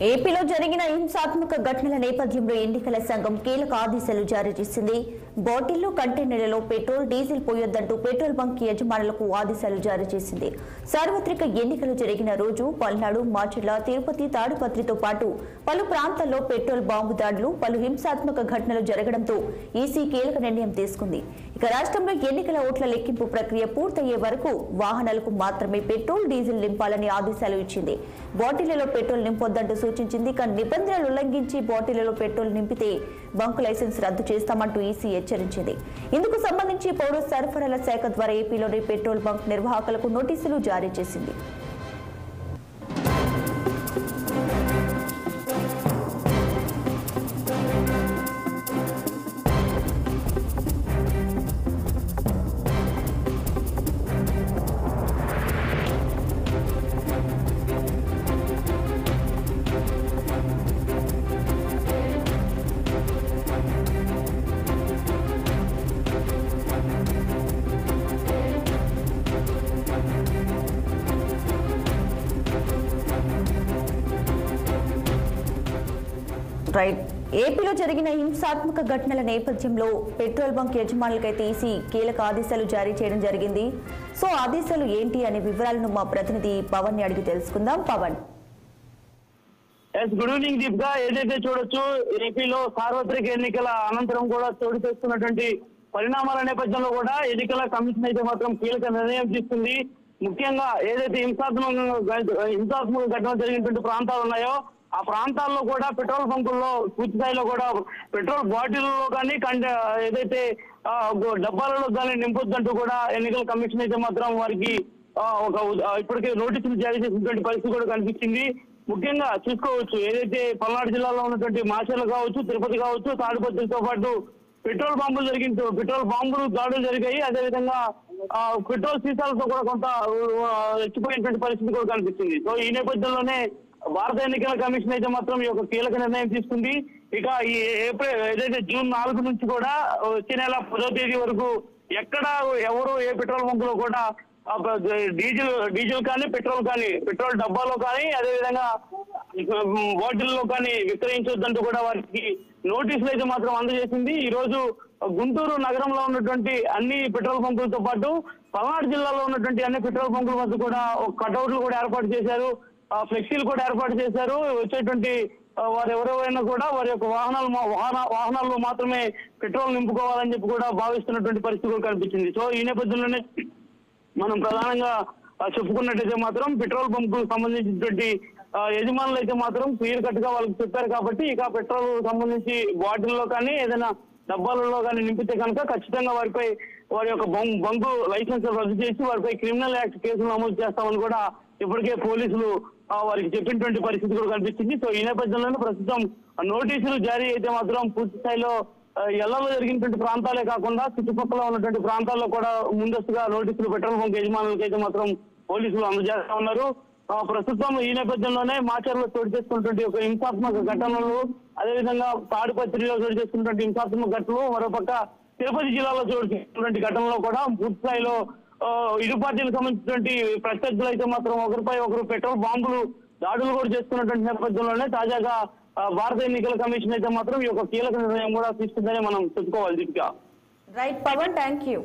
ఏపీలో జరిగిన హింసాత్మక ఘటనల నేపథ్యంలో ఎన్నికల సంఘం కీలక ఆదేశాలు జారీ చేసింది. బాటిళ్లు, కంటైనర్లలో పెట్రోల్, డీజిల్ పోయొద్దంటూ పెట్రోల్ బంక్ యజమానులకు ఆదేశాలు జారీ చేసింది. సార్వత్రిక ఎన్నికలు జరిగిన రోజు పల్నాడు, మాచర్ల, తిరుపతి, తాడిపత్రితో పాటు పలు ప్రాంతాల్లో పెట్రోల్ బాంబు దాడులు, పలు హింసాత్మక ఘటనలు జరగడంతో ఈసీ కీలక నిర్ణయం తీసుకుంది. ఇక రాష్ట్రంలో ఎన్నికల ఓట్ల లెక్కింపు ప్రక్రియ పూర్తయ్యే వరకు వాహనాలకు మాత్రమే పెట్రోల్, డీజిల్ నింపాలని ఆదేశాలు ఇచ్చింది. బాటిళ్లలో పెట్రోల్ నింపొద్దంటూ సూచించింది. కానీ నిబంధనలు ఉల్లంఘించి బాటిళ్లలో పెట్రోల్ నింపితే బంకు లైసెన్స్ రద్దు చేస్తామంటూ ఈసీ హెచ్చరించింది. ఇందుకు సంబంధించి పౌర సరఫరాల శాఖ ద్వారా ఏపీలోని పెట్రోల్ బంక్ నిర్వాహకులకు నోటీసులు జారీ చేసింది. ఏపీలో జరిగిన హింసాత్మక ఘటనల నేపథ్యంలో పెట్రోల్ బంక్ యజమానులకైతే ఈసీ కీలక ఆదేశాలు జారీ చేయడం జరిగింది. సో ఆదేశాలు ఏంటి అనే వివరాలను మా ప్రతినిధి పవన్ ని అడిగి తెలుసుకుందాం. పవన్. గుడ్ ఈవినింగ్ దీప్గా. ఏదైతే చూడొచ్చు, ఏపీలో సార్వత్రిక ఎన్నికల అనంతరం కూడా చోటు చేసుకున్నటువంటి పరిణామాల నేపథ్యంలో కూడా ఎన్నికల కమిషన్ అయితే మాత్రం కీలక నిర్ణయం తీసుకుంది. ముఖ్యంగా ఏదైతే హింసాత్మక ఘటనలు జరిగినటువంటి ప్రాంతాలు ఉన్నాయో ఆ ప్రాంతాల్లో కూడా పెట్రోల్ బంకుల్లో పూర్తి స్థాయిలో కూడా పెట్రోల్ బాటిల్లో కానీ ఏదైతే డబ్బాలలో కానీ నింపొద్దంటూ కూడా ఎన్నికల కమిషన్ అయితే మాత్రం వారికి ఇప్పటికే నోటీసులు జారీ చేసినటువంటి పరిస్థితి కూడా కనిపించింది. ముఖ్యంగా చూసుకోవచ్చు, ఏదైతే పల్నాడు జిల్లాలో ఉన్నటువంటి మాచర్లు కావచ్చు, తిరుపతి కావచ్చు, తాడిపత్రితో పాటు పెట్రోల్ బాంబులు దాడులు జరిగాయి. అదేవిధంగా పెట్రోల్ సీసాలతో కూడా కొంత రెచ్చిపోయినటువంటి పరిస్థితి కూడా కనిపిస్తుంది. సో ఈ నేపథ్యంలోనే భారత ఎన్నికల కమిషన్ అయితే మాత్రం ఈ యొక్క కీలక నిర్ణయం తీసుకుంది. ఇక ఈ ఏదైతే జూన్ 4 నుంచి కూడా వచ్చే నెల 10వ తేదీ వరకు ఎక్కడ ఎవరు ఏ పెట్రోల్ బంకులో కూడా డీజిల్ కానీ పెట్రోల్ డబ్బాలో కానీ అదేవిధంగా బాటిల్లో కానీ విక్రయించొద్దంటూ కూడా వారికి నోటీసులు అయితే మాత్రం అందజేసింది. ఈ రోజు గుంటూరు నగరంలో ఉన్నటువంటి అన్ని పెట్రోల్ బంకులతో పాటు పల్నాడు జిల్లాలో ఉన్నటువంటి అన్ని పెట్రోల్ బంకుల వద్ద కూడా కటౌట్లు కూడా ఏర్పాటు చేశారు, ఫ్లెక్సీలు కూడా ఏర్పాటు చేశారు. వచ్చేటువంటి వారు ఎవరెవరైనా కూడా వారి యొక్క వాహనాల్లో మాత్రమే పెట్రోల్ నింపుకోవాలని చెప్పి కూడా భావిస్తున్నటువంటి పరిస్థితి కూడా కనిపించింది. సో ఈ నేపథ్యంలోనే మనం ప్రధానంగా చెప్పుకున్నట్టయితే మాత్రం పెట్రోల్ బంకు సంబంధించినటువంటి యజమానులు అయితే మాత్రం క్లియర్ కట్ గా వాళ్ళకి చెప్పారు కాబట్టి ఇక పెట్రోల్ సంబంధించి బాటిల్లో కానీ ఏదైనా డబ్బాలలో కానీ నింపితే కనుక ఖచ్చితంగా వారి యొక్క బంకు లైసెన్స్ రద్దు చేసి వారిపై క్రిమినల్ యాక్ట్ కేసులు నమోదు చేస్తామని కూడా ఇప్పటికే పోలీసులు వారికి చెప్పినటువంటి పరిస్థితి కూడా కనిపించింది. సో ఈ నేపథ్యంలోనే ప్రస్తుతం నోటీసులు జారీ అయితే మాత్రం పూర్తి స్థాయిలో ఎల్లలో జరిగినటువంటి ప్రాంతాలే కాకుండా చుట్టుపక్కల ఉన్నటువంటి ప్రాంతాల్లో కూడా ముందస్తుగా నోటీసులు పెట్రోల్ బంక్ యజమానులకు అయితే మాత్రం పోలీసులు అందజేస్తా ఉన్నారు. ప్రస్తుతం ఈ నేపథ్యంలోనే మాచర్లో చోటు చేసుకున్నటువంటి ఒక హింసాత్మక ఘటనలు, అదేవిధంగా తాడిపత్రిలో చోటు చేసుకున్నటువంటి హింసాత్మక ఘటనలు, మరోపక్క తిరుపతి జిల్లాలో చోటు చేసుకున్నటువంటి ఘటనలో కూడా పూర్తి స్థాయిలో ఇరు పార్టీలకు సంబంధించినటువంటి ప్రత్యర్థులు అయితే మాత్రం ఒకరిపై ఒకరు పెట్రోల్ బాంబులు దాడులు కూడా చేసుకున్నటువంటి నేపథ్యంలోనే తాజాగా భారత ఎన్నికల కమిషన్ అయితే మాత్రం ఈ యొక్క కీలక నిర్ణయం కూడా తీసుకుందని మనం చెప్పుకోవాలి. Deepika. Right Pavan, thank you.